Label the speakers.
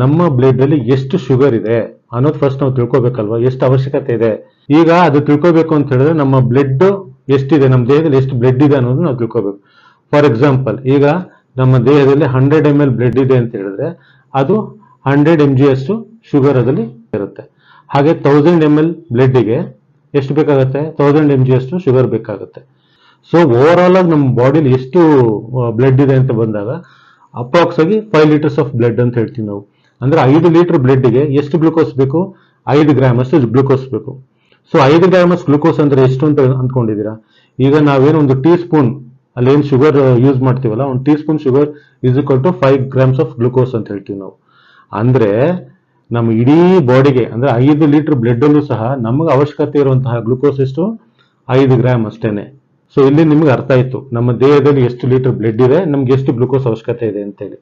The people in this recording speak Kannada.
Speaker 1: ನಮ್ಮ ಬ್ಲಡ್ ಅಲ್ಲಿ ಎಷ್ಟು ಶುಗರ್ ಇದೆ ಅನ್ನೋದು ಫಸ್ಟ್ ನಾವು ತಿಳ್ಕೊಬೇಕಲ್ವಾ, ಎಷ್ಟು ಅವಶ್ಯಕತೆ ಇದೆ. ಈಗ ಅದು ತಿಳ್ಕೊಬೇಕು ಅಂತ ಹೇಳಿದ್ರೆ ನಮ್ಮ ಬ್ಲಡ್ ಎಷ್ಟಿದೆ, ನಮ್ಮ ದೇಹದಲ್ಲಿ ಎಷ್ಟು ಬ್ಲಡ್ ಇದೆ ಅನ್ನೋದು ನಾವು ತಿಳ್ಕೊಬೇಕು. ಫಾರ್ ಎಕ್ಸಾಂಪಲ್, ಈಗ ನಮ್ಮ ದೇಹದಲ್ಲಿ 100 ml ಬ್ಲಡ್ ಇದೆ ಅಂತ ಹೇಳಿದ್ರೆ ಅದು 100 mg ಅಷ್ಟು ಶುಗರ್ ಅದರಲ್ಲಿ ಇರುತ್ತೆ. ಹಾಗೆ 1000 ml ಬ್ಲಡ್ಗೆ ಎಷ್ಟು ಬೇಕಾಗುತ್ತೆ, 1000 mg ಅಷ್ಟು ಶುಗರ್ ಬೇಕಾಗುತ್ತೆ. ಸೊ ಓವರ್ ಆಲ್ ಆಗಿ ನಮ್ಮ ಬಾಡಿಲಿ ಎಷ್ಟು ಬ್ಲಡ್ ಇದೆ ಅಂತ ಬಂದಾಗ ಅಪ್ರಾಕ್ಸ್ ಆಗಿ 5 ಲೀಟರ್ಸ್ ಆಫ್ ಬ್ಲಡ್ ಅಂತ ಹೇಳ್ತೀವಿ ನಾವು. ಅಂದ್ರೆ 5 ಲೀಟರ್ ಬ್ಲಡ್ಗೆ ಎಷ್ಟು ಗ್ಲೂಕೋಸ್ ಬೇಕು, 5 ಗ್ರಾಮ್ ಅಷ್ಟು ಗ್ಲೂಕೋಸ್ ಬೇಕು. ಸೊ 5 ಗ್ರಾಮ್ ಅಷ್ಟು ಗ್ಲೂಕೋಸ್ ಅಂದ್ರೆ ಎಷ್ಟು ಅಂತ ಅಂದ್ಕೊಂಡಿದ್ದೀರಾ? ಈಗ ನಾವೇನು ಒಂದು ಟೀ ಸ್ಪೂನ್ ಅಲ್ಲಿ ಏನ್ ಶುಗರ್ ಯೂಸ್ ಮಾಡ್ತೀವಲ್ಲ, ಒಂದು teaspoon sugar is equal to 5 grams of glucose ಅಂತ ಹೇಳ್ತೀವಿ ನಾವು. ಅಂದ್ರೆ ನಮ್ಮ ಇಡೀ ಬಾಡಿಗೆ ಅಂದ್ರೆ 5 ಲೀಟರ್ ಬ್ಲಡ್ ಅಲ್ಲೂ ಸಹ ನಮಗೆ ಅವಶ್ಯಕತೆ ಇರುವಂತಹ ಗ್ಲೂಕೋಸ್ ಎಷ್ಟು, 5 ಗ್ರಾಮ್ ಅಷ್ಟೇನೆ. ಸೊ ಇಲ್ಲಿ ನಿಮ್ಗೆ ಅರ್ಥ ಆಯ್ತು ನಮ್ಮ ದೇಹದಲ್ಲಿ ಎಷ್ಟು ಲೀಟರ್ ಬ್ಲಡ್ ಇದೆ, ನಮ್ಗೆ ಎಷ್ಟು ಗ್ಲೂಕೋಸ್ ಅವಶ್ಯಕತೆ ಇದೆ ಅಂತೇಳಿ.